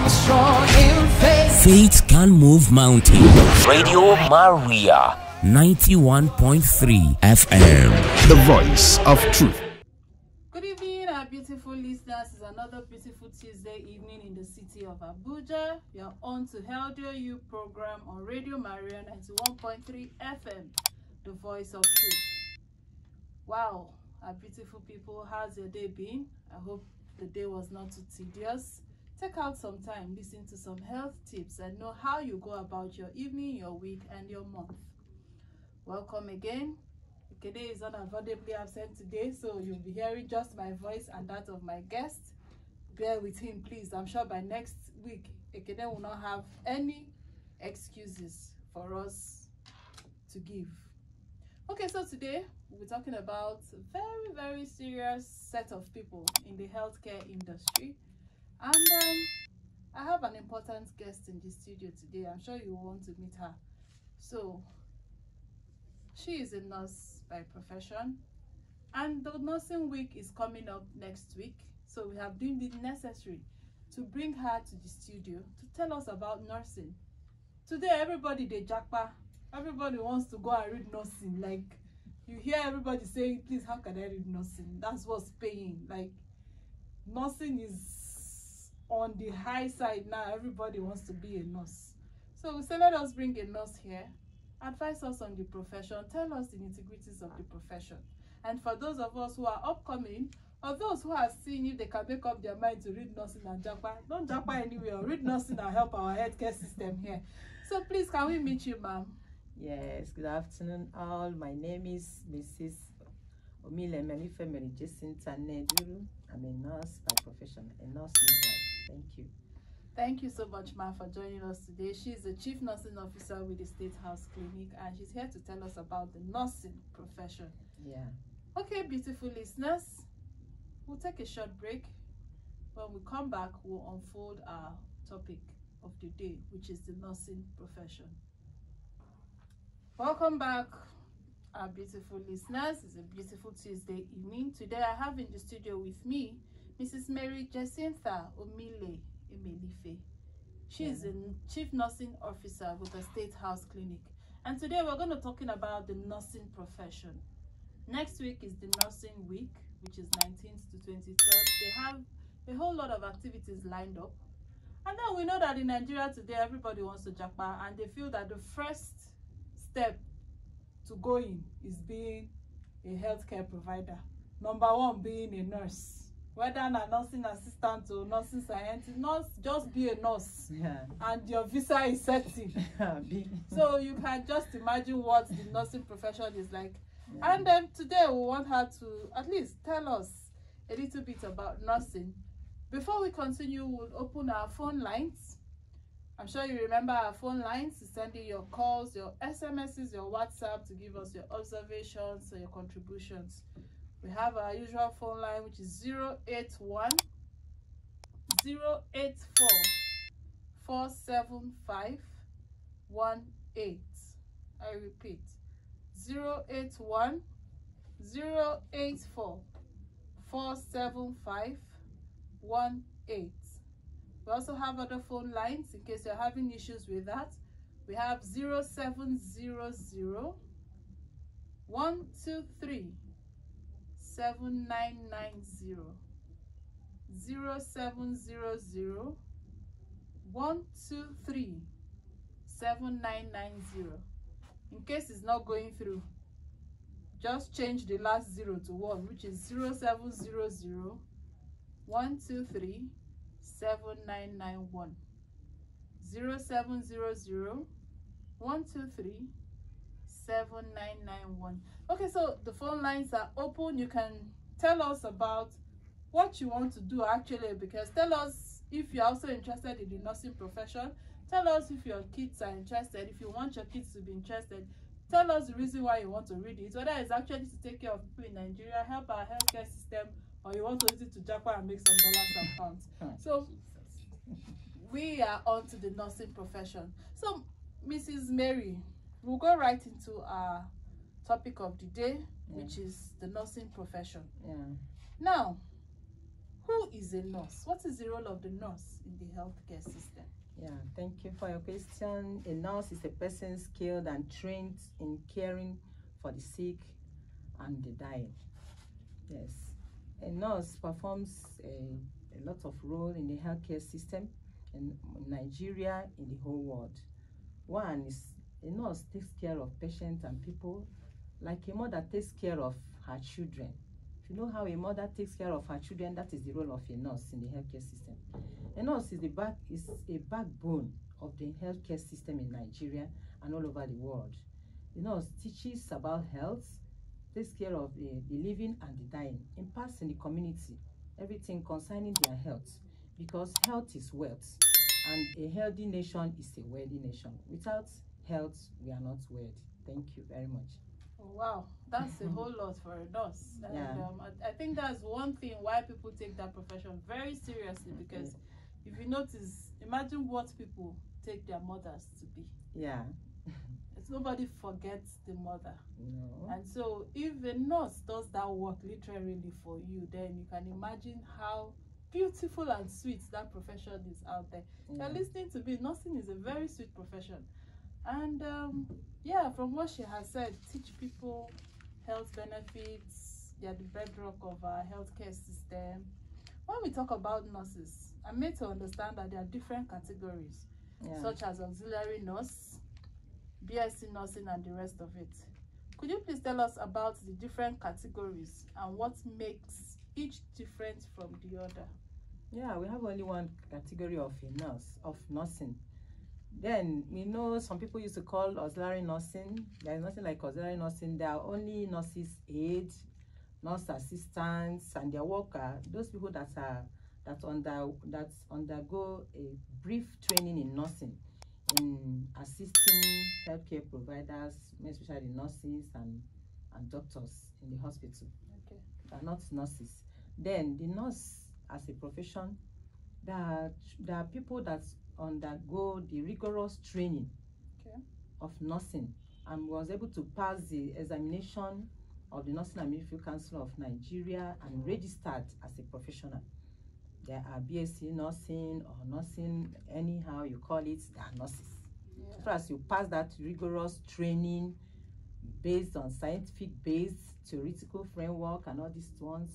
strong in faith. Faith can move mountains. Radio Maria 91.3 FM. The voice of truth. Good evening, our beautiful listeners. It's another beautiful Tuesday evening in the city of Abuja. We are on to Healthier You program on Radio Maria 91.3 FM, the voice of truth. Wow, our beautiful people, how's your day been? I hope the day was not too tedious. Take out some time, listen to some health tips, and know how you go about your evening, your week, and your month. Welcome again. Ekene is unavoidably absent today, so you'll be hearing just my voice and that of my guest. Bear with him, please. I'm sure by next week, Ekene will not have any excuses for us to give. Okay, so today we'll be talking about a very, very serious set of people in the healthcare industry. And I have an important guest in the studio today. I'm sure you want to meet her. So, she is a nurse by profession, and the nursing week is coming up next week. So we have deemed it necessary to bring her to the studio to tell us about nursing. Today, everybody they jackpot. Everybody wants to go and read nursing. Like, you hear everybody saying, please, how can I read nursing? That's what's paying. Like, nursing is on the high side now. Everybody wants to be a nurse. So we say, let us bring a nurse here. Advise us on the profession, tell us the nitty-gritties of the profession. And for those of us who are upcoming, or those who are seeing if they can make up their mind to read nursing and japa, don't japa anywhere, read nursing and help our healthcare system here. So please, can we meet you, ma'am? Yes, good afternoon all. My name is Mrs. Omile Jacinta. I'm a nurse by profession, a nurse midwife. Thank you. Thank you so much, ma'am, for joining us today. She's the Chief Nursing Officer with the State House Clinic, and she's here to tell us about the nursing profession. Yeah. Okay, beautiful listeners, we'll take a short break. When we come back, we'll unfold our topic of the day, which is the nursing profession. Welcome back, our beautiful listeners. It's a beautiful Tuesday evening. Today, I have in the studio with me Mrs. Mary Jacinta Omile. She is a Chief Nursing Officer with the State House Clinic. And today we're going to be talking about the nursing profession. Next week is the Nursing Week, which is 19th to 23rd. They have a whole lot of activities lined up. And then we know that in Nigeria today, everybody wants to japa, and they feel that the first step to going is being a healthcare provider. Number one, being a nurse. Whether a nursing assistant or nursing scientist, nurse, just be a nurse. Yeah. And your visa is setting. So you can just imagine what the nursing profession is like. Yeah. And then today we want her to at least tell us a little bit about nursing. Before we continue, we'll open our phone lines. I'm sure you remember our phone lines to send in your calls, your SMSs, your WhatsApp to give us your observations or your contributions. We have our usual phone line, which is 081 084 475 18. I repeat, 081 084 475 18. We also have other phone lines in case you're having issues with that. We have 0700 123 7990, 0700 123 7990. In case it's not going through, just change the last 0 to 1, which is 0700 123 7991, 0700 123 7991. Okay, so the phone lines are open. You can tell us about what you want to do actually, because tell us if you're also interested in the nursing profession. Tell us if your kids are interested, if you want your kids to be interested. Tell us the reason why you want to read it, whether it's actually to take care of people in Nigeria, help our healthcare system, or you want to use it to jackpot and make some dollars and pounds. So we are on to the nursing profession. So Mrs. Mary, we'll go right into our topic of the day, which is the nursing profession. Yeah. Now, Who is a nurse? What is the role of the nurse in the healthcare system? Yeah, thank you for your question. A nurse is a person skilled and trained in caring for the sick and the dying. Yes, a nurse performs a lot of role in the healthcare system in Nigeria, in the whole world. One is a nurse takes care of patients and people like a mother takes care of her children. If you know how a mother takes care of her children, that is the role of a nurse in the healthcare system. A nurse is a backbone of the healthcare system in Nigeria and all over the world. The nurse teaches about health, takes care of the living and the dying, imparts in the community everything concerning their health, because health is wealth, and a healthy nation is a wealthy nation. Without health, we are not wealthy. Thank you very much. Oh, wow, that's a whole lot for a nurse. And Yeah. I think that's one thing why people take that profession very seriously, because if you notice, imagine what people take their mothers to be. Yeah. It's nobody forgets the mother. No. And so if a nurse does that work literally for you, then you can imagine how beautiful and sweet that profession is out there. Yeah. You're listening to me, nursing is a very sweet profession. And yeah, from what she has said, teach people health benefits. They are the bedrock of our healthcare system. When we talk about nurses, I'm made to understand that there are different categories, such as auxiliary nurse, BSc nursing, and the rest of it. Could you please tell us about the different categories and what makes each different from the other? Yeah, we have only one category of a nurse, of nursing. Then we know some people used to call auxiliary nursing. There is nothing like auxiliary nursing. There are only nurses aides, nurse assistants, and their worker. Those people that undergo a brief training in nursing, in assisting healthcare providers, especially nurses and doctors in the hospital. Okay. They are not nurses. Then the nurse as a profession, there are people that undergo the rigorous training of nursing and was able to pass the examination of the Nursing and Midwifery Council of Nigeria and registered as a professional. There are BSc nursing or nursing, anyhow you call it, they are nurses. Yeah. First, you pass that rigorous training based on scientific-based theoretical framework and all these ones,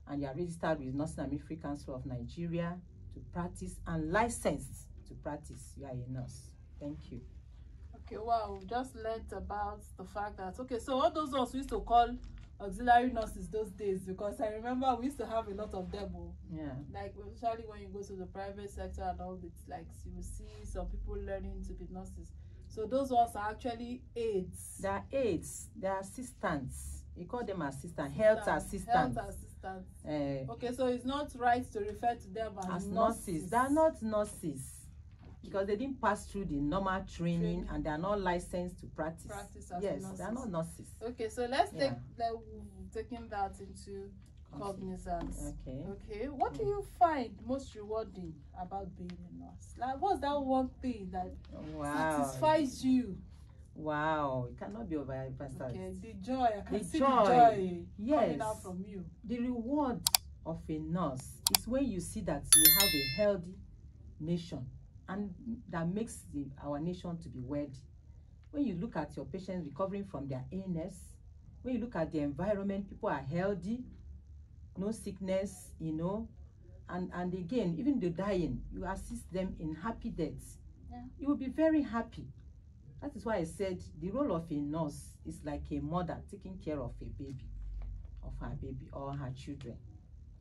and you are registered with Nursing and Midwifery Council of Nigeria to practice and licensed to practice. You are a nurse. Thank you. Okay, wow, we just learned about the fact that, okay, so all those ones we used to call auxiliary nurses those days, because I remember we used to have a lot of them. Yeah. Like, especially when you go to the private sector and all this, like, you will see some people learning to be nurses. So those ones are actually aides. They are aides, they are assistants. You call them assistants, health assistants. Health assistants. Okay, so it's not right to refer to them as nurses. They are not nurses, because they didn't pass through the normal training and they are not licensed to practice. As yes, nurses. they are not nurses. Okay, so let's taking that into cognizance. Okay. What do you find most rewarding about being a nurse? Like, what's that one thing that satisfies you? Wow, it cannot be overemphasized. Okay, the joy. I can see the joy coming out from you. The reward of a nurse is when you see that we have a healthy nation, and that makes our nation to be wealthy. When you look at your patients recovering from their illness, when you look at the environment, people are healthy, no sickness, and again, even the dying, you assist them in happy deaths. Yeah. You will be very happy. That is why I said the role of a nurse is like a mother taking care of a baby, of her baby or her children.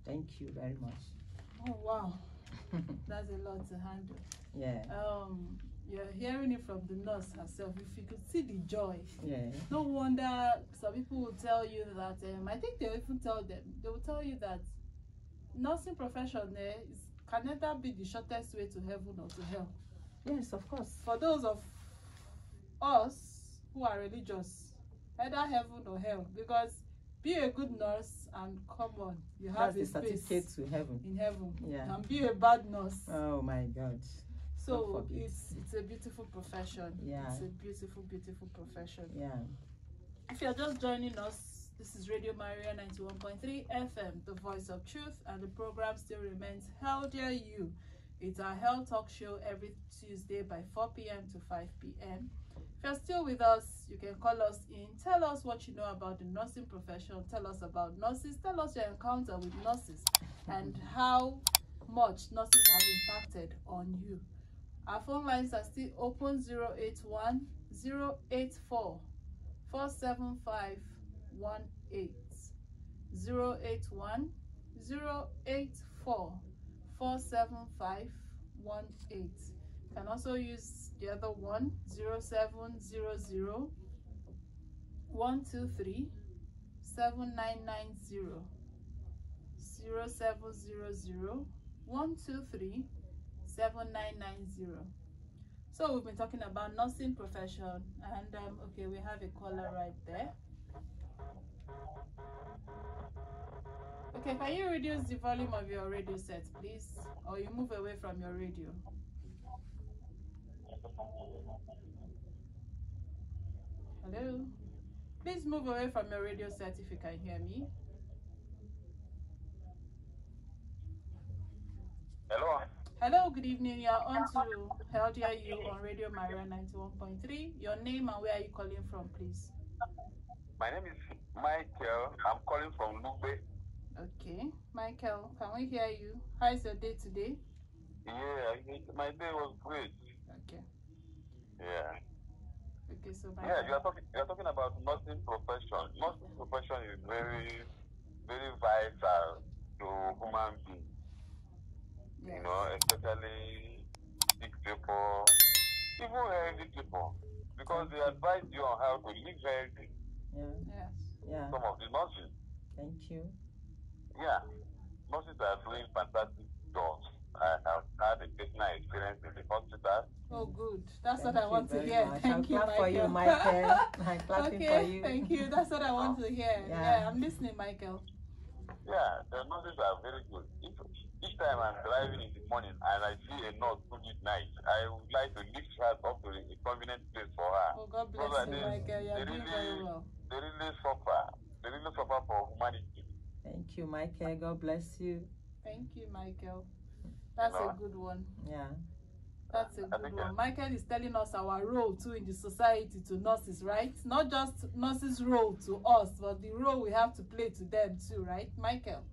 Thank you very much. Oh, wow. That's a lot to handle. Yeah. You're hearing it from the nurse herself. If you could see the joy. Yeah. No wonder some people will tell you that, I think they will tell you that nursing profession can neither be the shortest way to heaven or to hell. Yes, of course. For those of us who are religious, either heaven or hell, because be a good nurse and come on, you have a certificate to heaven. In heaven. Yeah. And be a bad nurse. Oh my God. So it's a beautiful profession. Yeah. It's a beautiful, beautiful profession. Yeah. If you're just joining us, This is Radio Maria 91.3 FM, the voice of truth, and the program still remains Healthier You. It's our health talk show every Tuesday by 4 p.m. to 5 p.m. If you're still with us, you can call us in. Tell us what you know about the nursing profession. Tell us about nurses. Tell us your encounter with nurses and how much nurses have impacted on you. Our phone lines are still open: 081 084 47518, 081 084 47518. You can also use the other one: 0700 123 7990, 0700 123 7990. So we've been talking about nursing profession, and okay, we have a caller right there. Okay, can you reduce the volume of your radio set, please, or you move away from your radio? Hello? Please move away from your radio set if you can hear me. Hello. Hello, good evening. You are on to Healthier You on Radio Maria 91.3. Your name and where are you calling from, please? My name is Michael. I'm calling from Lube. Okay, Michael, can we hear you? How is your day today? Yeah, my day was great. Okay. Yeah. Okay, so Michael. Yeah, you're talking about nursing profession. Nursing profession is very, very vital to human beings. Yes. You know, especially sick people, even healthy people, because they advise you on how to live healthy. Yeah. Yes. Yeah. Some of the nurses. Thank you. Yeah, nurses are doing fantastic jobs. I have had a personal experience in the hospital. Oh, good. That's Thank what I you want to very hear. much. Thank you, I'll clap for you, Michael. Michael. I'm clapping Okay, for you. thank you. That's what I want to hear. Yeah, I'm listening, Michael. Yeah, the nurses are very good. Each time I'm driving in the morning and I see a nurse through midnight, I would like to lift her up to a convenient place for her. Oh, God bless you, Michael. You're doing very well. They really suffer. They really suffer for humanity. Thank you, Michael. God bless you. Thank you, Michael. That's a good one. Yeah. That's a good one. Michael is telling us our role too in the society to nurses, right? Not just nurses' role to us, but the role we have to play to them too, right, Michael?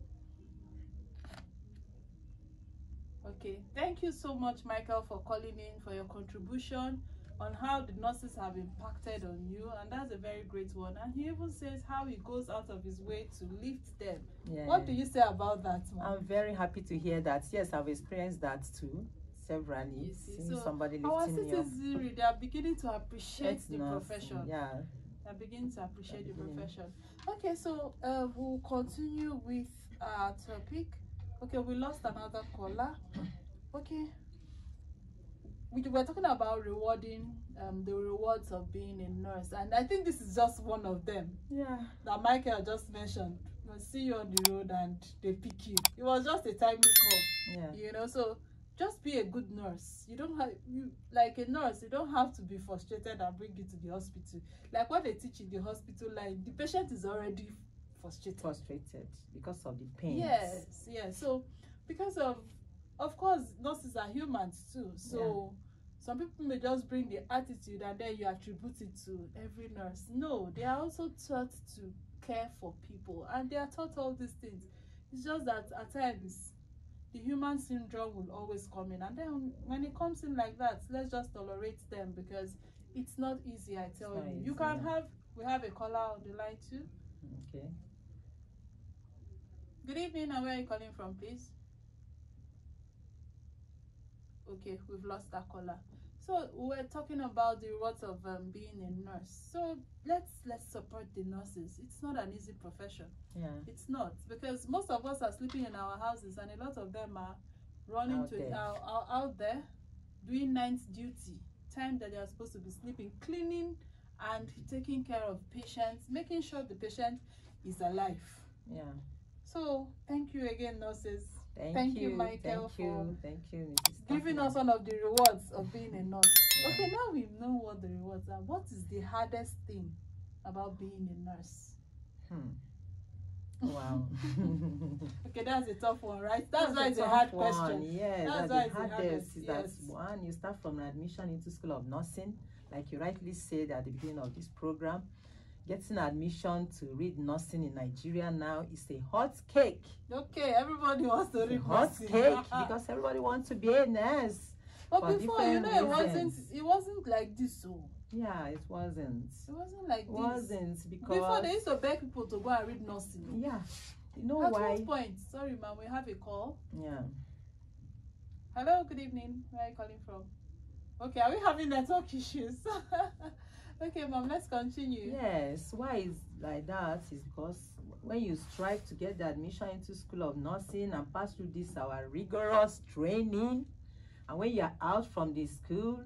Okay, thank you so much, Michael, for calling in, for your contribution on how the nurses have impacted on you, and that's a very great one. And he even says how he goes out of his way to lift them. Yeah. What do you say about that, man? I'm very happy to hear that. Yes, I've experienced that too. Severally, so somebody lifting our me up. citizens, they are beginning to appreciate the profession. Yeah, they're beginning to appreciate the profession. Okay, so we'll continue with our topic. Okay, we lost another caller. Okay, we were talking about rewarding the rewards of being a nurse, and I think this is just one of them. Yeah, that Michael just mentioned. We'll see you on the road and they pick you. It was just a timely call. Yeah, you know, so just be a good nurse. You don't have, like a nurse, you don't have to be frustrated and bring you to the hospital. Like what they teach in the hospital line, the patient is already frustrated because of the pain. Yes. So because of course, nurses are humans too. So some people may just bring the attitude and then you attribute it to every nurse. No, they are also taught to care for people and they are taught all these things. It's just that at times the human syndrome will always come in, and then when it comes in like that, let's just tolerate them because it's not easy. I tell you, you can have. We have a caller on the line too. Okay. Good evening, and where are you calling from, please? Okay, we've lost that caller. So we're talking about the rewards of being a nurse. So let's support the nurses. It's not an easy profession. Yeah. It's not, because most of us are sleeping in our houses, and a lot of them are running out there doing night duty, time that they are supposed to be sleeping, cleaning and taking care of patients, making sure the patient is alive. Yeah. So thank you again, nurses. Thank you, Michael, thank you, Mrs. giving us one of the rewards of being a nurse. Yeah. Okay, now we know what the rewards are. What is the hardest thing about being a nurse? Wow. Okay, that's a tough one, right? That's why it's a tough hard one. question. Yeah, that's the why it's the hardest. hardest. Is Yes. that one, you start from admission into School of Nursing, like you rightly said at the beginning of this program. Getting admission to read nursing in Nigeria now is a hot cake. Okay, everybody wants to read Hot nursing. cake because everybody wants to be a nurse. But before, it wasn't like this. So yeah, it wasn't. It wasn't like this. Wasn't because before they used to beg people to go and read nursing. Yeah, you know At why? what point? Sorry, ma'am, we have a call. Yeah. Hello, good evening. Where are you calling from? Okay, are we having network issues? Okay, ma'am, let's continue. Yes, why is like that is because when you strive to get the admission into School of Nursing and pass through this our rigorous training, and when you're out from the school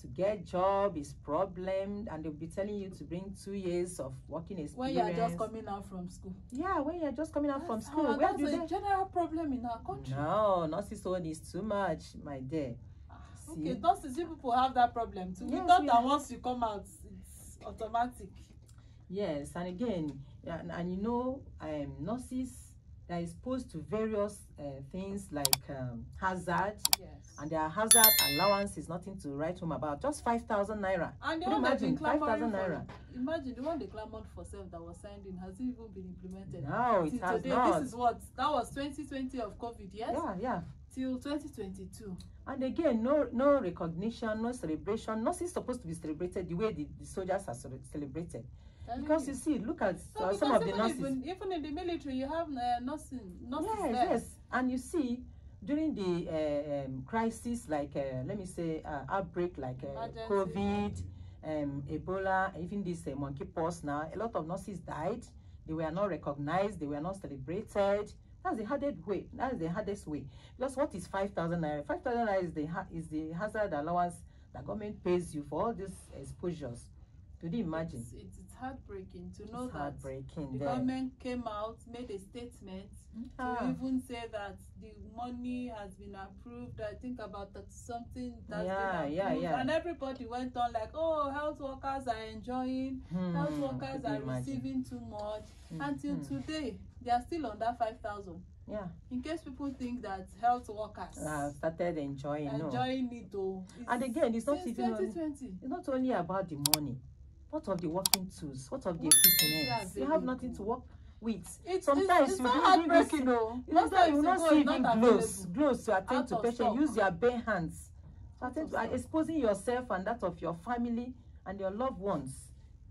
to get job is problem, and they'll be telling you to bring 2 years of working experience. When you're just coming out from school. Yeah, when you're just coming out from school. That's a general problem in our country. No, nurses own is too much, my dear. Okay, nurses, you people have that problem too. Yes, we thought that once you come out, it's automatic. Yes, and again, and you know, nurses, they're exposed to various things like hazard. Yes. And their hazard allowance is nothing to write home about. Just 5,000 naira. And the Can you one imagine 5,000 naira? Imagine the one they clamored for self that was signed in has even been implemented. No, it has today, not. This is what that was 2020 of COVID, yes? Yeah, yeah. Till 2022. And again, no recognition, no celebration. Nothing is supposed to be celebrated the way the soldiers are celebrated. Because you see, look at some of the nurses. Even in the military, you have nurses yes, there. Yes, and you see, during the crisis, like let me say outbreak like COVID, Ebola, even this monkeypox now, a lot of nurses died. They were not recognized. They were not celebrated. That's the hardest way. That is the hardest way. Because what is 5,000 naira? 5,000 naira is the hazard allowance that government pays you for all these exposures. Could you imagine? It's heartbreaking to know that the government came out, made a statement to even say that the money has been approved. I think about something that's been approved. And everybody went on like, oh, health workers are enjoying, health workers are receiving too much. Until today, they are still on that 5,000. Yeah. In case people think that health workers started enjoying it though. And again, it's not even 2020. It's not only about the money. What of the working tools? What of the equipment? You have nothing to work with. Sometimes it's you not heartbreaking, though. You will not see even gloves to attend to patients. Use your bare hands to attend to exposing yourself and that of your family and your loved ones.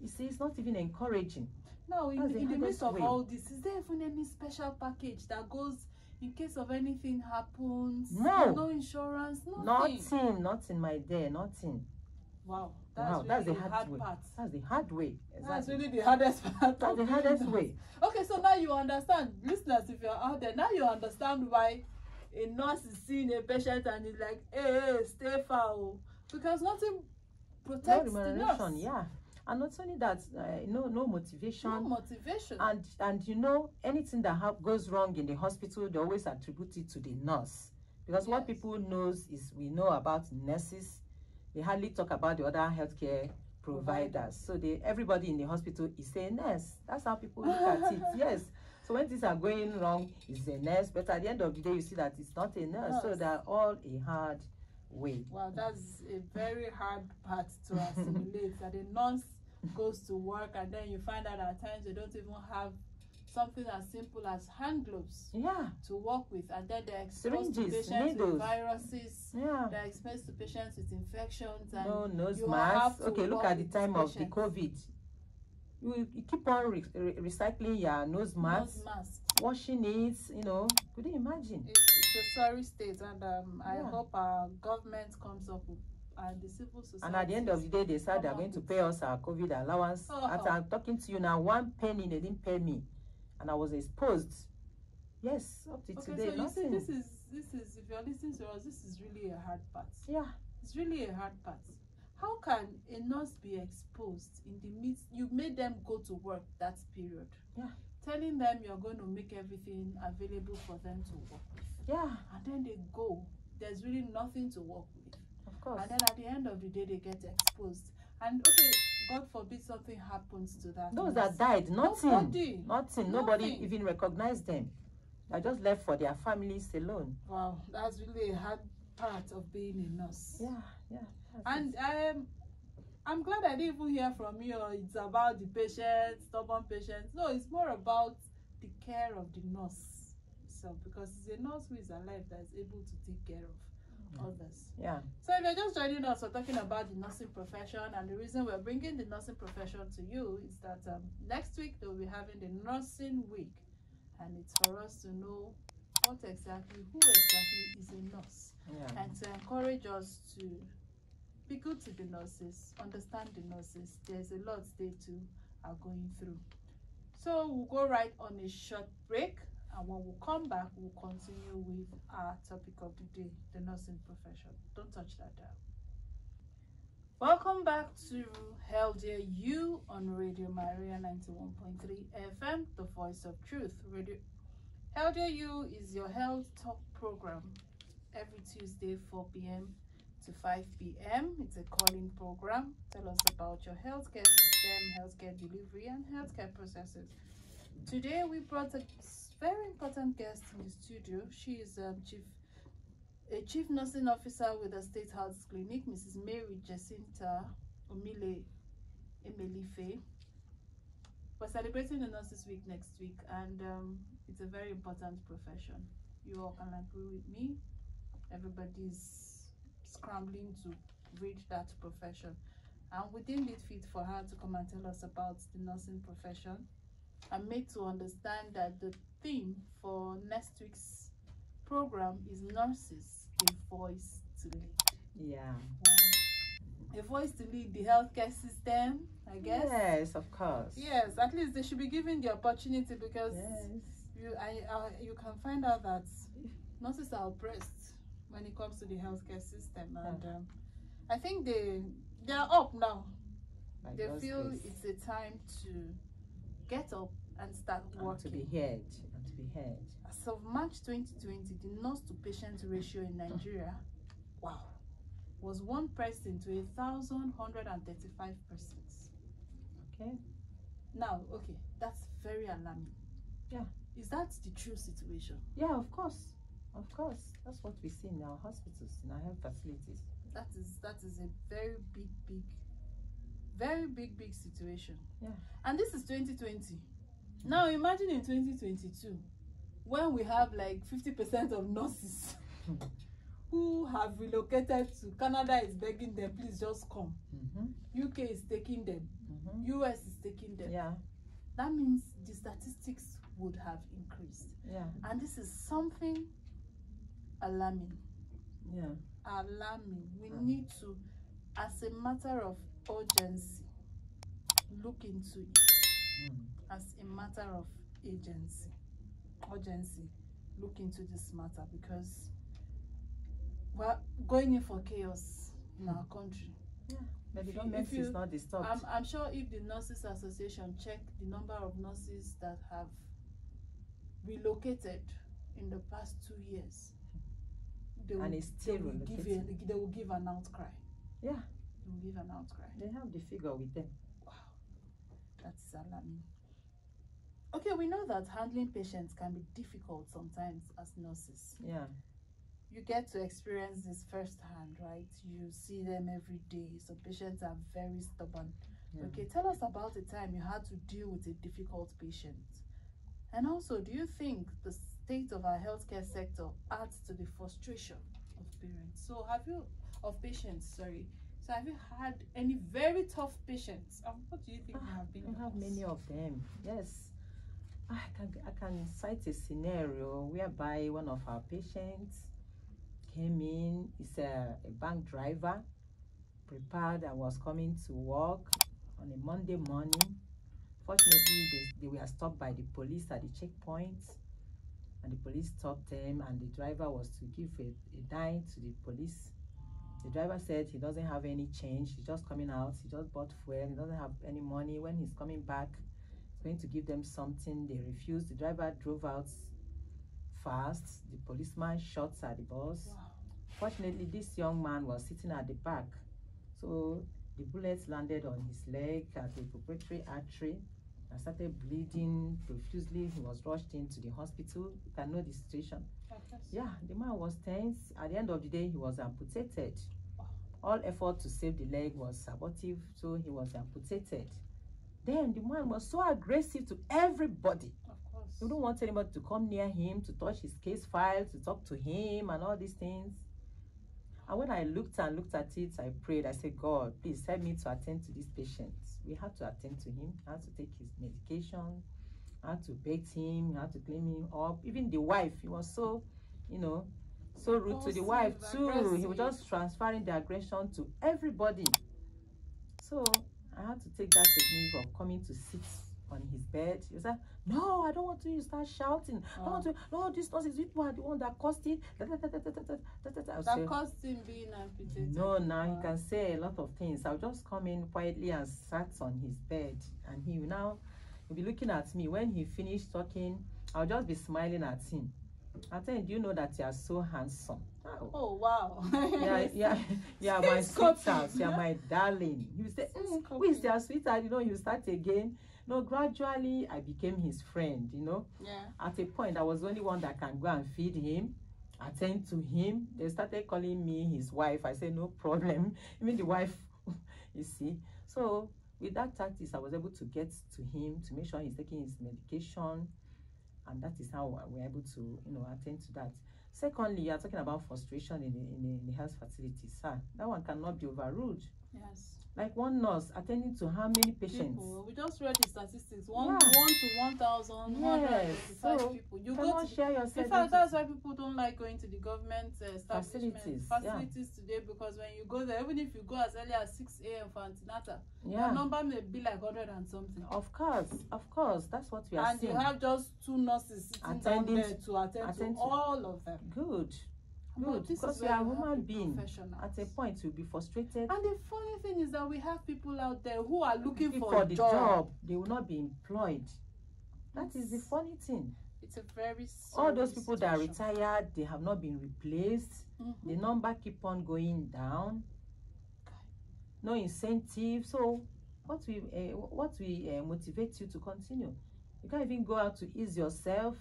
You see, it's not even encouraging. Now, in the midst of all this, is there even any special package that goes in case of anything happens? No insurance, nothing. Nothing, my dear, nothing. Wow. That's the hard part. That's the hard way. Exactly. That's really the hardest part. That's the hardest way. Okay, so now you understand, listeners, if you're out there, now you understand why a nurse is seeing a patient and is like, hey, stay far, because nothing protects the nurse. Yeah, and not only that, no motivation. No motivation. And you know, anything that goes wrong in the hospital, they always attribute it to the nurse, because what people knows is we know about nurses. They hardly talk about the other healthcare providers. So everybody in the hospital is a nurse. That's how people look at it. Yes. So when things are going wrong, it's a nurse. But at the end of the day, you see that it's not a nurse. So they're all a hard way. Well, that's a very hard part to assimilate. That a nurse goes to work and then you find out at times they don't even have something as simple as hand gloves to work with, and then they're exposed to patients with viruses, they're exposed to patients with infections, and no nose masks. Okay, look at the time of the COVID. You keep on recycling your nose mask, washing it, could you imagine? It's a sorry state, and I hope our government comes up with the civil society. And at the end of the day, they said they're going to pay us our COVID allowance. After I'm talking to you now, 1 penny, they didn't pay me. And I was exposed. Yes, up to today. So you see, this is if you're listening to us, this is really a hard part. Yeah. It's really a hard part. How can a nurse be exposed in the midst? You made them go to work that period. Yeah. Telling them you're going to make everything available for them to work with. Yeah. And then they go. There's really nothing to work with. Of course. And then at the end of the day, they get exposed. And okay, God forbid something happens to that. Those nurse. that died, nothing. Nothing. Nobody even recognized them. They just left for their families alone. Wow, that's really a hard part of being a nurse. Yeah. And I'm glad I didn't even hear from you. It's about the patient, stubborn patients. No, it's more about the care of the nurse itself, because it's a nurse who is alive that is able to take care of others. Yeah. So if you're just joining us, we're talking about the nursing profession, and the reason we're bringing the nursing profession to you is that next week they'll be having the nursing week, and it's for us to know who exactly is a nurse, and to encourage us to be good to the nurses, understand the nurses. There's a lot they too are going through. So we'll go right on a short break, and when we come back, we'll continue with our topic of the day, the nursing profession. Don't touch that dial. Welcome back to Healthier You on Radio Maria 91.3 FM, the voice of truth. Radio Healthier You is your health talk program every Tuesday, 4 p.m. to 5 p.m. It's a calling program. Tell us about your healthcare system, healthcare delivery, and healthcare processes. Today we brought a very important guest in the studio. She is a chief nursing officer with the State Health Clinic, Mrs. Mary Jacinta Omile Emelife. We're celebrating the Nurses Week next week, and it's a very important profession. You all can agree with me. Everybody's scrambling to reach that profession, and we deemed it fit for her to come and tell us about the nursing profession, and made to understand that the theme for next week's program is nurses, a voice to lead. A voice to lead the healthcare system, I guess. Yes, of course. Yes, at least they should be given the opportunity, because you can find out that nurses are oppressed when it comes to the healthcare system, and I think they are up now. They feel it's a time to get up and start working. To be heard. As of March 2020, the nurse to patient ratio in Nigeria, was 1 person to 1,135 persons. Okay. Now, that's very alarming. Yeah. Is that the true situation? Yeah, of course. That's what we see in our hospitals, in our health facilities. That is a very big situation. Yeah. And this is 2020. Now imagine in 2022, when we have like 50% of nurses who have relocated to Canada is begging them, please just come. UK is taking them. US is taking them. Yeah. That means the statistics would have increased. Yeah. And this is something alarming. Yeah. Alarming. We need to, as a matter of urgency, look into it. As a matter of urgency, look into this matter, because we're going in for chaos in our country. Yeah. But the government is not disturbed. I'm sure if the Nurses Association check the number of nurses that have relocated in the past 2 years, they will give an outcry. Yeah. They will give an outcry. They have the figure with them. Wow. That's alarming. Okay, we know that handling patients can be difficult sometimes as nurses. Yeah. You get to experience this firsthand, right? You see them every day. So patients are very stubborn. Yeah. Okay, tell us about the time you had to deal with a difficult patient. And also, do you think the state of our healthcare sector adds to the frustration of patients? So have you had any very tough patients? What do you think have been? I have many of them. Yes. I can cite a scenario whereby one of our patients came in. He's a bank driver, prepared and was coming to work on a Monday morning. Fortunately, they were stopped by the police at the checkpoint, and the police stopped them, and the driver was to give a dime to the police. The driver said he doesn't have any change. He's just coming out. He just bought fuel. He doesn't have any money. When he's coming back, he's going to give them something. They refused. The driver drove out fast. The policeman shot at the bus. Wow. Fortunately, this young man was sitting at the back. So The bullets landed on his leg at the pulmonary artery and started bleeding profusely. He was rushed into the hospital. You can know the situation. Yeah, the man was tense. At the end of the day, he was amputated. All effort to save the leg was abortive, so he was amputated. Then the man was so aggressive to everybody. Of course. He don't want anybody to come near him, to touch his case file, to talk to him and all these things. And when I looked at it, I prayed. I said, God, please help me to attend to this patient. We had to attend to him. I had to take his medication. I had to bathe him. I had to clean him up. Even the wife, he was so, so rude to the wife too. Aggressive. He was just transferring the aggression to everybody. So I had to take that technique of coming to sit on his bed. He was like, no, I don't want to. You start shouting. I don't want to. No, this nurse is the one that caused it. That caused him being amputated. No, now he can say a lot of things. I'll just come in quietly and sat on his bed, and he'll be looking at me. When he finished talking, I'll just be smiling at him. I tell him, do you know that you are so handsome? Oh wow. yeah, my sweetheart, you are my darling. You say, who is your sweetheart? You start again. No, gradually I became his friend, Yeah. At a point, I was the only one that can go and feed him, attend to him. They started calling me his wife. I said, no problem. Even the wife, you see. So with that tactics, I was able to get to him to make sure he's taking his medication. And that is how we're able to, attend to that. Secondly, you are talking about frustration in the health facilities. That one cannot be overruled. Yes. Like one nurse attending to how many patients? We just read the statistics. 1 to 1,000, yes. So people. You cannot share yourself. In fact, that's why people don't like going to the government facilities today, because when you go there, even if you go as early as 6 a.m. for antenatal, your number may be like 100 and something. Of course, that's what we are seeing. And you have just 2 nurses sitting down there to attend to all of them. Good, because we are human beings. At a point, you'll be frustrated. And the funny thing is that we have people out there who are looking for the job. They will not be employed. That is the funny thing. It's a very all those people that are retired, they have not been replaced. The number keep on going down. No incentive. So what will motivate you to continue? You can't even go out to ease yourself.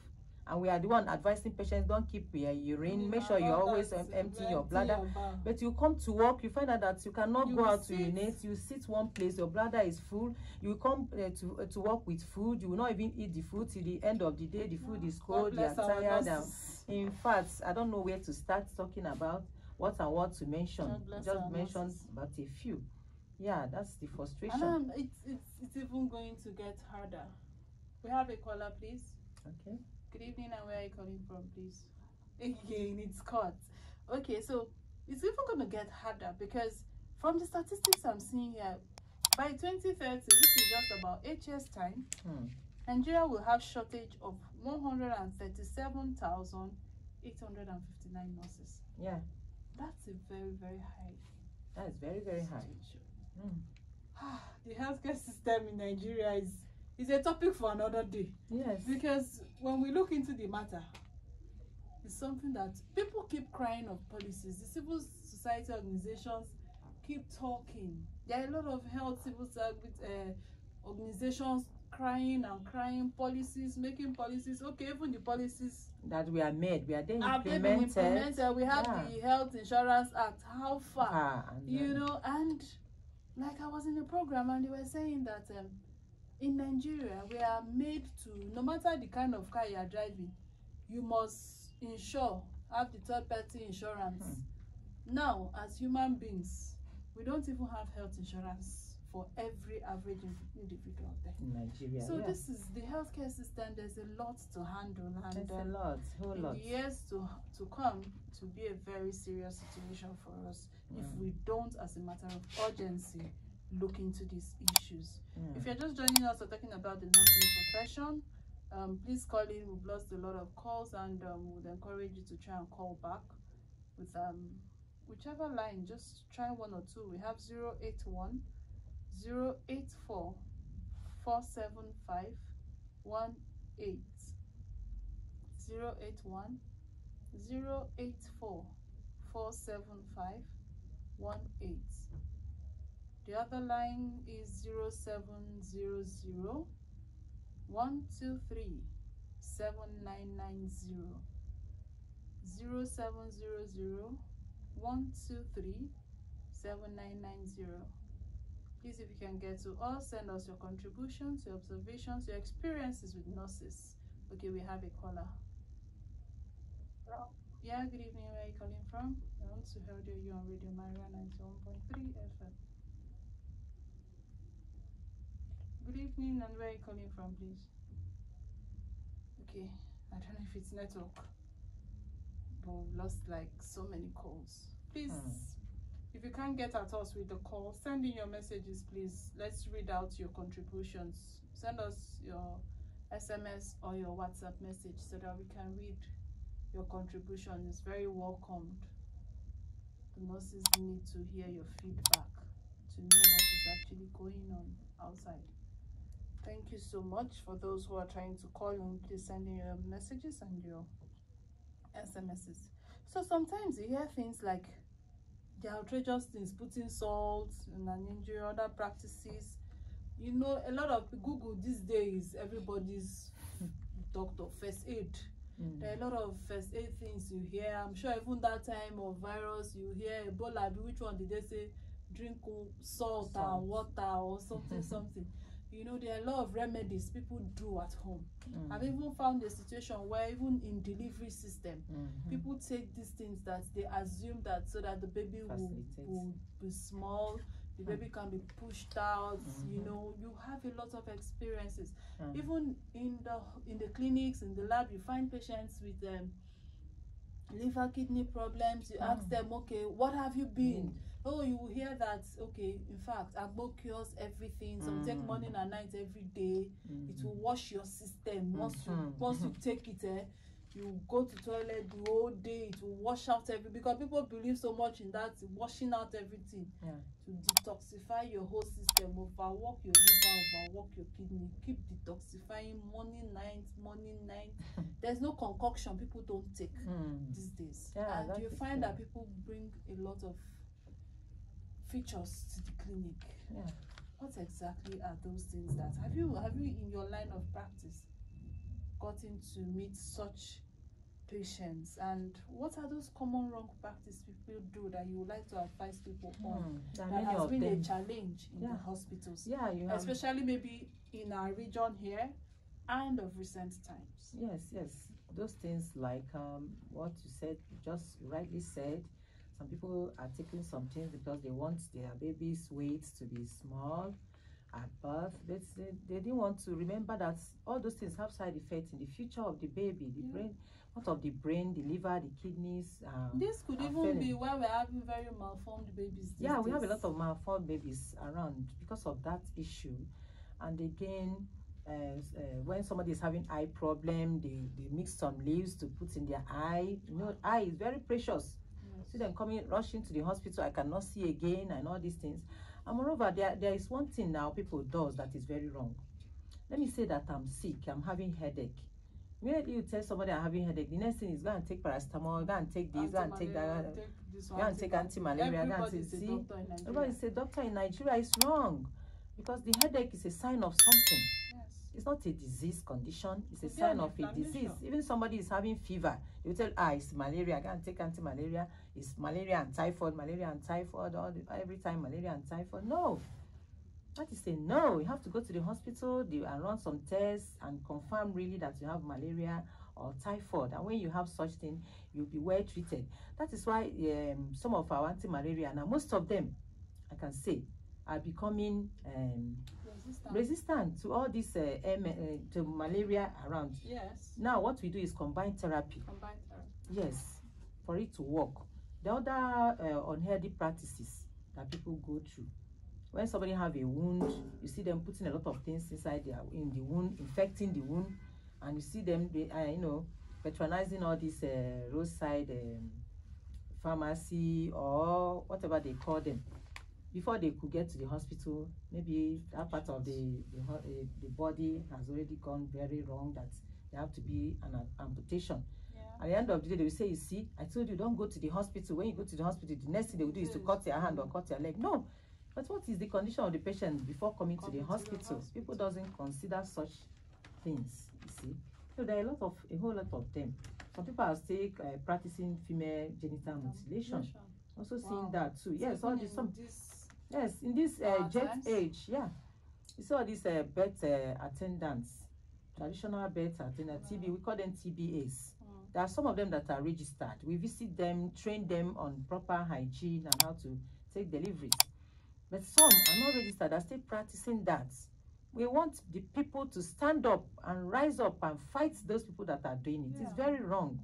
And we are the one advising patients, don't keep your urine. Make sure you always empty your bladder. But you come to work, you find out that you cannot go out to urinate. You sit one place, your bladder is full. You come to work with food. You will not even eat the food till the end of the day. The food is cold, you are tired. In fact, I don't know where to start talking about what and what to mention. Just mention about a few. Yeah, that's the frustration. And it's even going to get harder. We have a caller, please. Okay. Good evening, and where are you calling from, please? Again, it's cut. Okay, so it's even going to get harder because from the statistics I'm seeing here, by 2030, which is just about 8 years' time, Nigeria will have shortage of 137,859 nurses. Yeah. That's a very, very high. That is very, very high. The healthcare system in Nigeria is a topic for another day. Yes. Because when we look into the matter, it's something that people keep crying of policies. The civil society organizations keep talking. There are a lot of health civil organizations crying and crying, policies, making policies. Okay, even the policies that we are made, we are then implemented. We have the Health Insurance Act. How far? And like I was in a program and they were saying that in Nigeria, we are made to, no matter the kind of car you are driving, you must have the third-party insurance. Now, as human beings, we don't even have health insurance for every average individual there. In Nigeria, so this is the healthcare system. There's a lot to handle, and there's a lot, in the years to come, to be a very serious situation for us if we don't, as a matter of urgency, look into these issues. If you're just joining us, we're talking about the nursing profession. Please call in. We've lost a lot of calls, and we would encourage you to try and call back with whichever line. Just try 1 or 2. We have 081 084 475 18. 081 084 475 18. The other line is 0700 123 7990. 0700 123 7990. Please, if you can get to us, send us your contributions, your observations, your experiences with nurses. Okay, we have a caller. Hello. Yeah, good evening. Where are you calling from? I want to hear you on Radio Maria 91.3 FM. Good evening, and where are you calling from, please? Okay, I don't know if it's network, but we've lost like so many calls. Please, if you can't get at us with the call, send in your messages, please. Let's read out your contributions. Send us your SMS or your WhatsApp message so that we can read your contribution. It's very welcomed. The nurses need to hear your feedback to know what is actually going on outside. Thank you so much. For those who are trying to call in, please send in your messages and your SMSs. So sometimes you hear things like the outrageous things, putting salt in an injury, other practices. You know, a lot of Google these days, everybody's doctor, first aid. There are a lot of first aid things you hear. I'm sure even that time of virus, you hear Ebola. Which one did they say? Drink salt and water or something. You know, there are a lot of remedies people do at home. I've even found a situation where even in delivery system, people take these things that they assume that so that the baby will be small, the baby can be pushed out. You know, you have a lot of experiences. Even in the clinics, in the lab, you find patients with liver, kidney problems. You ask them, okay, what have you been? Oh, you will hear that, okay, in fact, Agbo cures everything. So take morning and night every day. It will wash your system. Once you take it, you go to toilet the whole day, it will wash out because people believe so much in that, washing out everything. To detoxify your whole system, overwork your liver, overwork your kidney, keep detoxifying morning, night. There's no concoction people don't take these days. And you find that people bring a lot of features to the clinic. What exactly are those things that have you in your line of practice gotten to meet such patients, and what are those common wrong practices people do that you would like to advise people on that has been a challenge in the hospitals, especially maybe in our region here and of recent times? Yes, those things like what you said, just rightly said. Some people are taking some things because they want their baby's weight to be small at birth. They didn't want to remember that all those things have side effects in the future of the baby, the brain, part of the brain, the liver, the kidneys. This could even be why we're having very malformed babies. We have a lot of malformed babies around because of that issue. And again, when somebody is having eye problem, they mix some leaves to put in their eye. You know, eye is very precious. See them rushing to the hospital, I cannot see again, and all these things. And moreover, there is one thing now people do that is very wrong. Let me say that I'm sick, I'm having headache. Immediately you tell somebody I'm having headache, the next thing is go and take paracetamol, go and take this, go and take that, go and take anti-malaria. Everybody say doctor in Nigeria is wrong, because the headache is a sign of something. It's not a disease condition, it's a sign of a disease. Even somebody is having fever, you tell, it's malaria, I can't take anti-malaria, it's malaria and typhoid, every time malaria and typhoid. No, that is a no. You have to go to the hospital and run some tests and confirm really that you have malaria or typhoid. And when you have such thing, you'll be well treated. That is why some of our anti-malaria, now most of them, I can say, are becoming resistant to all this to malaria around. Now what we do is combined therapy. Yes, for it to work. The other unhealthy practices that people go through, when somebody have a wound, you see them putting a lot of things inside in the wound, infecting the wound, and you see them patronizing all this roadside pharmacy or whatever they call them. Before they could get to the hospital, maybe that part of the body has already gone very wrong, that there have to be an amputation. At the end of the day, they will say, you see, I told you don't go to the hospital. When you go to the hospital, the next thing they will do is to cut your hand or cut your leg. No, But what is the condition of the patient before coming to the hospital? People doesn't consider such things, you see. So there are a whole lot of them. Some people are still practicing female genital mutilation. Also seeing that too. Yes, all this yes, in this jet age, yeah. You see all these birth attendants, traditional birth attendants, TB, we call them TBAs. There are some of them that are registered. We visit them, train them on proper hygiene and how to take deliveries. But some are not registered, are still practicing that. We want the people to stand up and rise up and fight those people that are doing it. Yeah. It's very wrong.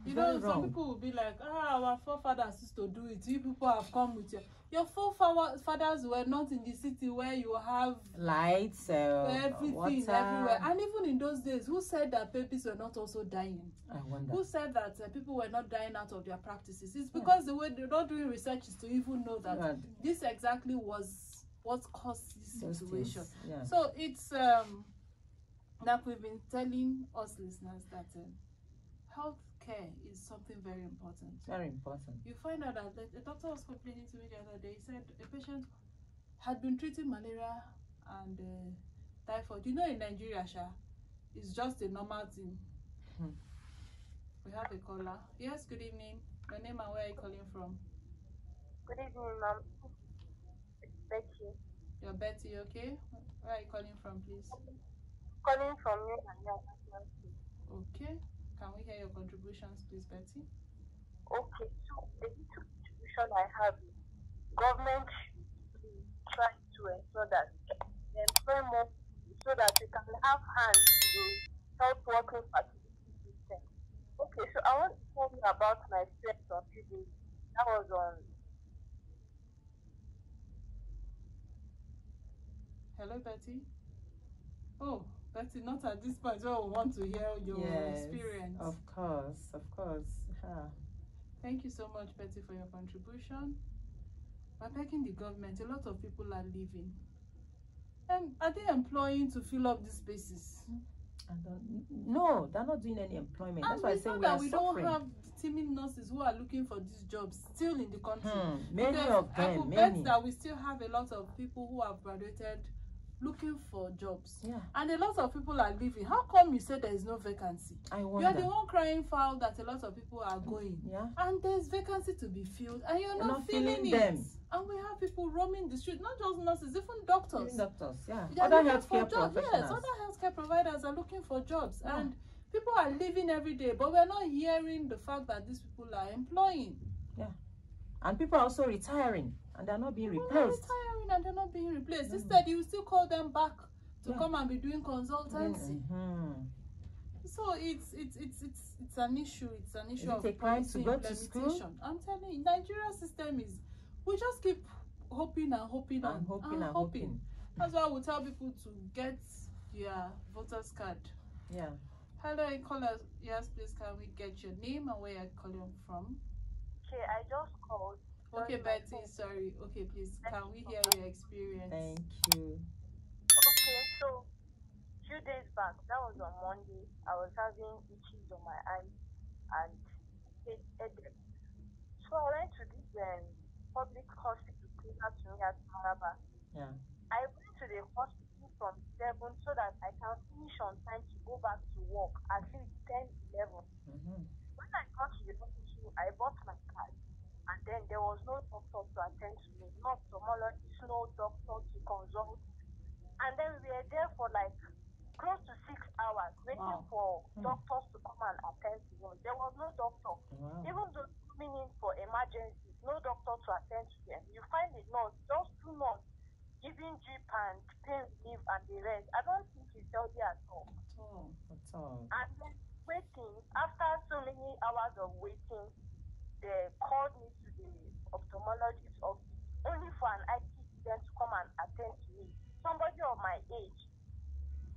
You know, some people will be like, our forefathers used to do it. You people have come with your forefathers were not in the city where you have lights, everything water. Everywhere. And even in those days, who said that babies were not also dying? I wonder. Who said that people were not dying out of their practices? It's because the way they're not doing research is to even know that this exactly was what caused this situation. Yeah. So it's like we've been telling us listeners that health care is something very important. Very important. You find out that the doctor was complaining to me the other day. He said a patient had been treating malaria and typhoid. You know, in Nigeria, it's just a normal thing. We have a caller. Yes, good evening. Your name and where are you calling from? Good evening, ma'am. It's Betty. You're Betty, okay? Where are you calling from, please? Calling from Nigeria-Abuja. Okay. Can we hear your contributions, please, Betty? Okay, so the little contribution I have is government should try to ensure that they employ more so that we can have hands in health working facility system. Okay, so I want to tell you about my experience on few days. That was on. Hello, Betty. Oh, Betty, not at this point. We want to hear your experience. Of course, of course. Thank you so much, Betty, for your contribution. By begging the government, a lot of people are leaving. And are they employing to fill up these spaces? No, they're not doing any employment. That's why I say we don't have teaming nurses who are looking for these jobs still in the country. Many of them. I could bet that we still have a lot of people who have graduated looking for jobs. Yeah. And a lot of people are leaving. How come you say there is no vacancy? I wonder. You're the one crying foul that a lot of people are going. Yeah. And there's vacancy to be filled and you're not filling them. And we have people roaming the street, not just nurses, even doctors. Even doctors, yeah. Other healthcare professionals. Yes, other healthcare providers are looking for jobs. Yeah. And people are leaving every day, but we're not hearing the fact that these people are employing. Yeah. And people are also retiring and they're not being replaced. They're retiring and they're not being replaced. Instead, you still call them back to come and be doing consultancy. So it's an issue. It's an issue of policy to go to school. I'm telling you, Nigeria system is, we just keep hoping and hoping and hoping. That's why we tell people to get their voters card. Yeah. Hello, caller. Yes, please. Can we get your name and where you're calling from? Okay, I just called. Okay, Betty. Sorry. Okay, please. Can we hear your experience? Thank you. Okay, so few days back, that was on Monday, I was having itches on my eyes and headache. So I went to this public hospital closer to me at Maraba. Yeah. I went to the hospital from 7 so that I can finish on time to go back to work at least 10, 11. When I got to the hospital, I bought my card and then there was no doctor to attend to me, no ophthalmologist, no doctor to consult. And then we were there for like close to 6 hours waiting for doctors to come and attend to us. There was no doctor. Even though coming in for emergencies, no doctor to attend to them. You find the nurse, just 2 months, giving drip and pain relief and the rest. I don't think it's healthy at all. At all. And then waiting, after so many hours of waiting, they called me to the ophthalmologist office only for an eye student to come and attend to me. Somebody of my age.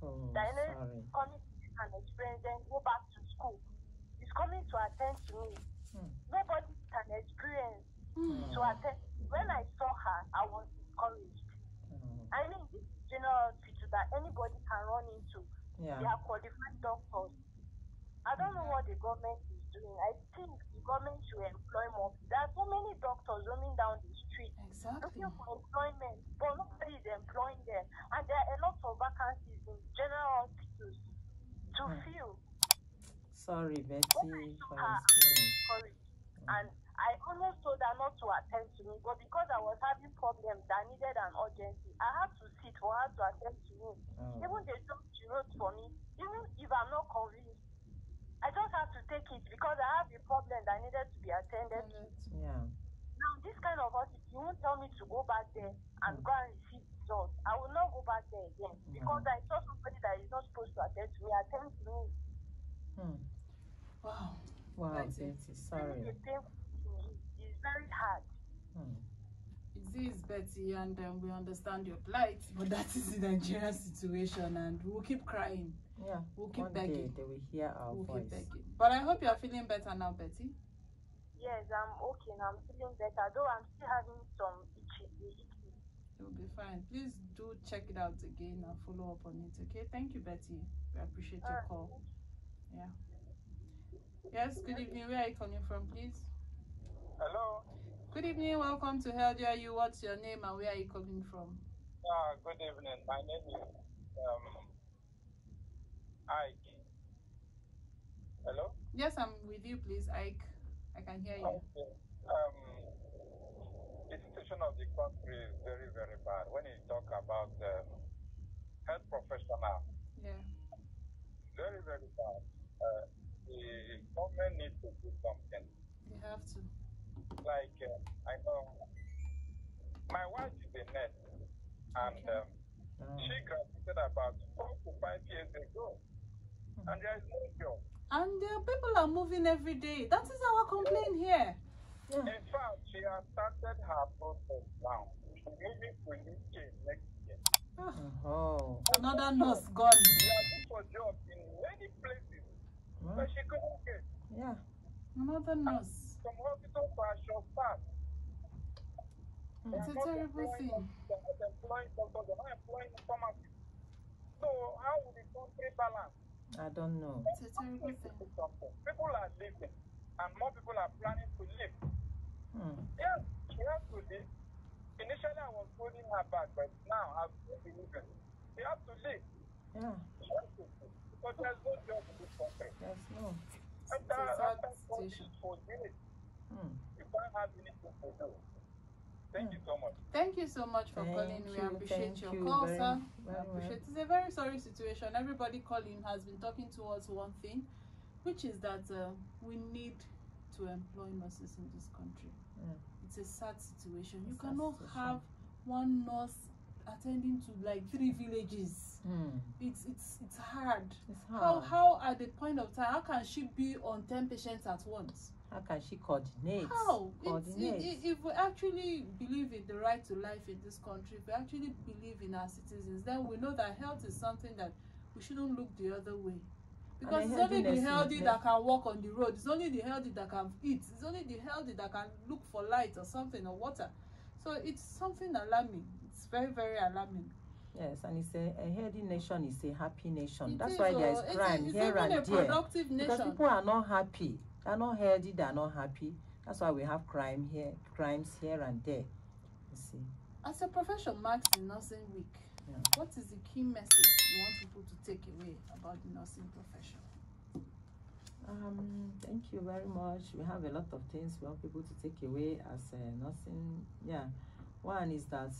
Coming to an experience, then go back to school. He's coming to attend to me. Nobody can experience to attend. When I saw her, I was discouraged. I mean, this is general hospital that anybody can run into. Yeah. They are qualified doctors. I don't know what the government is doing. I think the government should employ more. There are so many doctors roaming down the street. street Exactly. looking for employment, but nobody is employing them. And there are a lot of vacancies in general hospitals to fill. Sorry, When I Betty, saw for her, your I was experience. discouraged. And I almost told her not to attend to me, but because I was having problems that needed an urgency, I had to sit for her to attend to me. Even the job she wrote for me, even if I'm not convinced, I just have to take it because I have a problem that needed to be attended to. Yeah. Now, this kind of hospital, you won't tell me to go back there and go and receive results. I will not go back there again because I saw somebody that is not supposed to attend to me, attend to me. Wow. Wow, Betty. Betty, sorry. It's painful to me. It's very hard. It is, Betty, and we understand your plight, but that is the Nigerian situation, and we'll keep crying. Yeah, we'll keep one begging. day they will hear our We'll voice. keep begging. But I hope you are feeling better now, Betty. Yes, I'm okay. I'm feeling better, though I'm still having some itchy. You'll be fine. Please do check it out again and follow up on it, okay? Thank you, Betty. We appreciate your call. Yeah. Yes, good evening. Where are you calling from, please? Hello. Good evening. Welcome to How Dare You. What's your name and where are you calling from? Good evening. My name is Ike. Hello? Yes, I'm with you, please, Ike. I can hear you. Okay. The situation of the country is very, very bad. When you talk about health professional, Yeah. very, very bad. The government needs to do something. They have to. Like, I know my wife is a nurse, and she graduated about 4 to 5 years ago, and there is no job. And people are moving every day. That is our complaint here. In fact, she has started her process now. She's moving to UK next year. Another nurse gone. She has looked for jobs in many places, but she couldn't get. Yeah. Another nurse. Some hospitals are short staffed. It's a terrible thing. They're not employing doctors, they're not employing pharmacists. So how will the country balance? I don't know. It's a terrible thing. People are leaving, and more people are planning to leave. Yes, she has to leave. Initially, I was holding her back, but now I've been leaving. She has to leave. Yeah. She has to leave. Because there's no job in this country. There's no. After situation for years, you can't have anything to do. Thank you so much. Thank you so much for calling. We appreciate your call, sir. We appreciate It's a very sorry situation. Everybody calling has been talking towards one thing, which is that we need to employ nurses in this country. It's a sad situation. You cannot have one nurse attending to like 3 villages. It's hard. It's hard. How at the point of time, how can she be on 10 patients at once? How can she coordinate? How? If we actually believe in the right to life in this country, if we actually believe in our citizens, then we know that health is something that we shouldn't look the other way. Because it's only the healthy that can walk on the road. It's only the healthy that can eat. It's only the healthy that can look for light or something or water. So it's something alarming. It's very, very alarming. Yes, and it's a healthy nation is a happy nation. That's why there is crime it's here and there. Productive nation. Because people are not happy. They're not healthy, they're not happy. That's why we have crimes here and there. You see. As a profession marks the nursing week, what is the key message you want people to take away about the nursing profession? Thank you very much. We have a lot of things we want people to take away as nursing. Yeah. One is that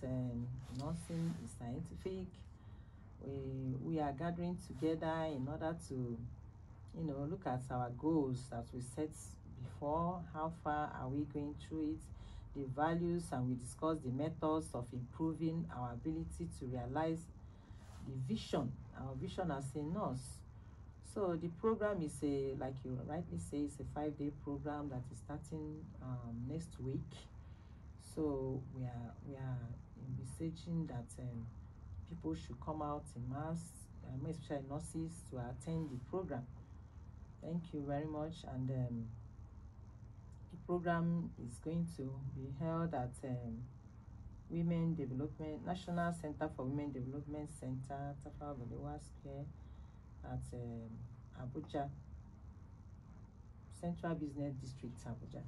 nursing is scientific. We are gathering together in order to, look at our goals that we set before. How far are we going through it? The values, and we discuss the methods of improving our ability to realize the vision, our vision as a nurse. So the program is like you rightly say, it's a 5-day program that is starting next week. So we are envisaging that people should come out in mass, especially nurses, to attend the program. Thank you very much. And the program is going to be held at Women Development National Center for Women Development Center, Tafawa Balewa Square, at Abuja, Central Business District, Abuja. Okay.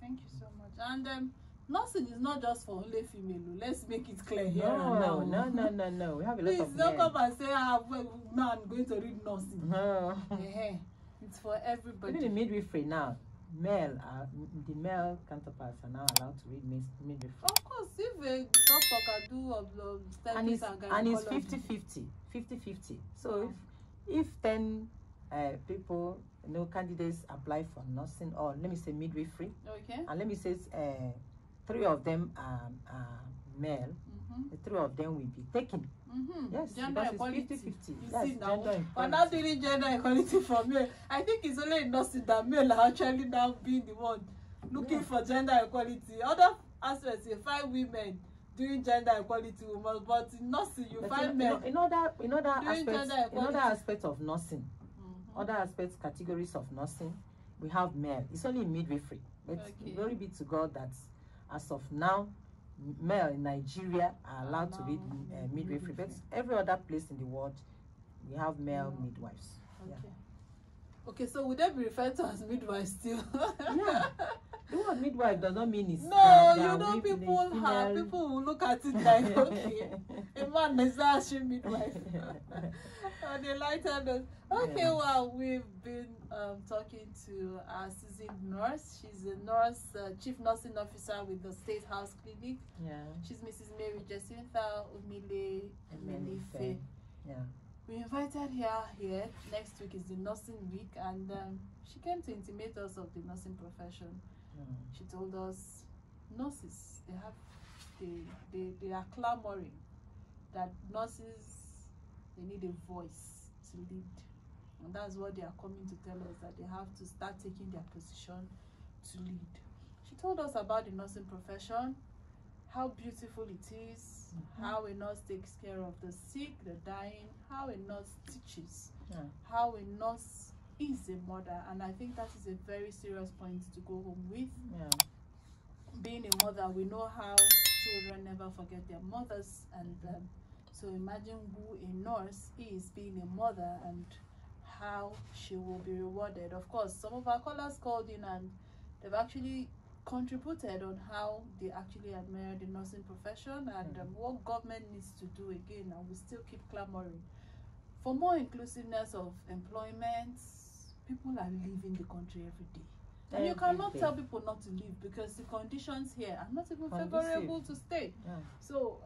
Thank you so much. And nursing is not just for only female. Let's make it clear here and now. No. We have a lot of Please men. don't come and say, man, going to read nursing. No. It's for everybody. Even in midwifery now, the male counterparts are now allowed to read midwifery. Of course, if a doctor can do and it's 50-50. 50-50. So if 10 people, candidates apply for nursing, or let me say midwifery, okay, and let me say 3 of them are male, the 3 of them will be taken. Yes, gender because equality. It's 50-50. You Yes, see now, gender equality. we're not doing gender equality for male. I think it's only in nursing that male are actually now being the one looking for gender equality. Other aspects, you find women doing gender equality, but in nursing you find men. In other aspects of nursing, other aspects, categories of nursing, we have male. It's only in midwifery. But glory be to God that as of now, male in Nigeria are allowed to read midwifery. But every other place in the world, we have male midwives. Okay, so would they be referred to as midwives still? Yeah. The word midwife does not mean it's people will look at it like, okay, a man is actually midwife. On a lighter note. Okay, well, we've been talking to our seasoned nurse. She's a nurse, chief nursing officer with the State House Clinic. Yeah. She's Mrs. Mary Jacinta Omile. Yeah. We invited her here. Next week is the nursing week, and she came to intimate us of the nursing profession. She told us nurses, they are clamoring that nurses, they need a voice to lead, and that's what they are coming to tell us, that they have to start taking their position to lead. She told us about the nursing profession, how beautiful it is, how a nurse takes care of the sick, the dying, how a nurse teaches, how a nurse is a mother, and I think that is a very serious point to go home with. Being a mother, we know how children never forget their mothers, and so imagine who a nurse is, being a mother, and how she will be rewarded. Of course, some of our callers called in and they've actually contributed on how they actually admire the nursing profession, and what government needs to do again, and we still keep clamoring for more inclusiveness of employment. People are leaving the country every day, and you cannot tell people not to leave because the conditions here are not even favorable to stay. So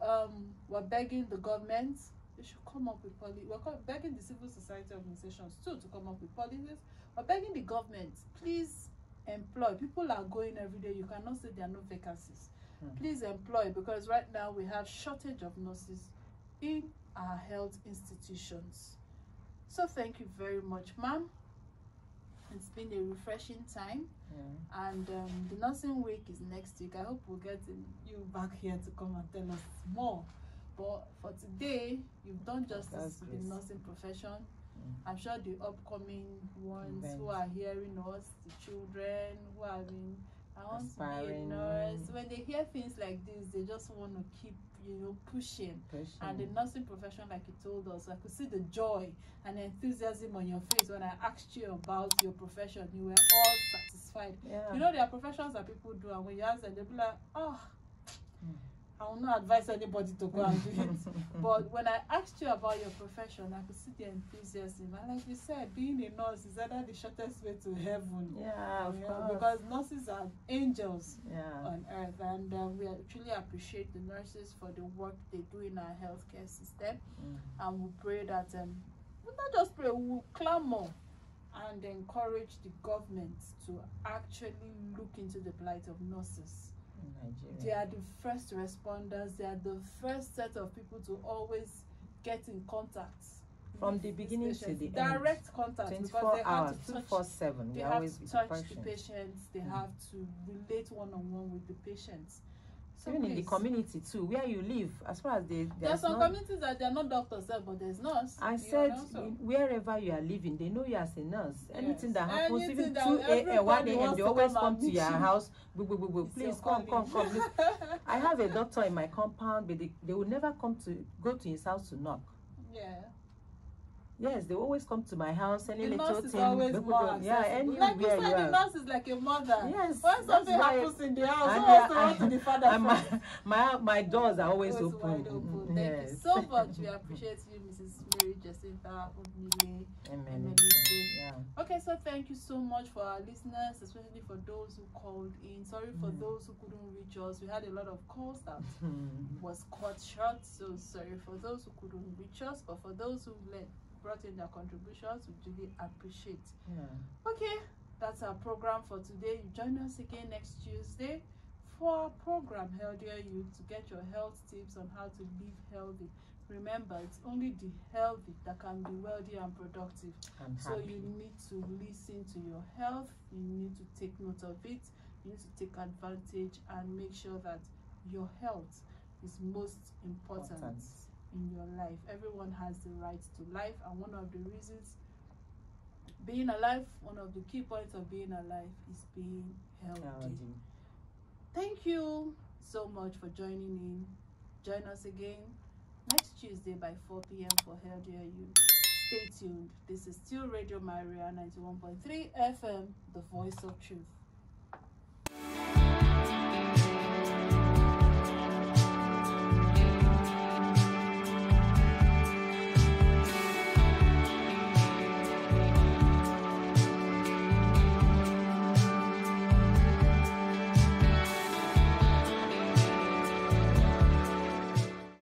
we're begging the government, they should come up with policies. We're begging the civil society organizations too to come up with policies. We're begging the government, please employ. People are going every day. You cannot say there are no vacancies. Please employ, because right now we have shortage of nurses in our health institutions. So thank you very much, ma'am. It's been a refreshing time, and the nursing week is next week. I hope we'll get you back here to come and tell us more. But for today, you've done justice to the nursing profession. I'm sure the upcoming ones who are hearing us, the children who are I want to be a nurse. When they hear things like this, they just want to keep, pushing. And the nursing profession, like you told us, I could see the joy and enthusiasm on your face when I asked you about your profession. You were all satisfied. There are professions that people do, and when you ask them, they'll be like, oh, I will not advise anybody to go and do it. But when I asked you about your profession, I could see the enthusiasm. And like you said, being a nurse is either the shortest way to heaven. Of course. Because nurses are angels on earth. And we truly appreciate the nurses for the work they do in our healthcare system. And we pray that, we'll not just pray, we'll clamor and encourage the government to actually look into the plight of nurses. Nigeria. They are the first responders. They are the first set of people to always get in contact from the beginning to the direct end. Contact, 24 hours, 247. They have to touch the patients. They have to relate one-on-one with the patients. So even in the community too, where you live, as far as there are some communities that they are not doctors there, but there's nurse. I said wherever you are living, they know you as a nurse. Anything that happens, even 2 a.m., 1 a.m., they always come to your house. Please come. Please. I have a doctor in my compound, but they will never go to his house to knock. Yes, they always come to my house. Any the little nurse is thing. always more Yeah, accessible. anywhere Like you said, you the are. nurse is like a mother. Yes. When something why- happens in the house, and who wants to run to the father and first? my doors are always Always open. wide open. Thank you Yes. so much. We appreciate you, Mrs. Mary Jacinta, Omile, Amen. Yeah. Okay, so thank you so much for our listeners, especially for those who called in. Sorry for those who couldn't reach us. We had a lot of calls that was cut short, so sorry for those who couldn't reach us, but for those who brought in their contributions, we really appreciate. Yeah. Okay, that's our program for today. You join us again next Tuesday for our program Healthier You, to get your health tips on how to live healthy. Remember, it's only the healthy that can be wealthy and productive. So you need to listen to your health. You need to take note of it. You need to take advantage and make sure that your health is most important in your life. Everyone has the right to life, and one of the reasons being alive, one of the key points of being alive is being healthy. Thank you so much for joining in. Join us again next Tuesday by 4 p.m. for Healthier You. Stay tuned. This is still Radio Maria 91.3 FM, the voice of truth.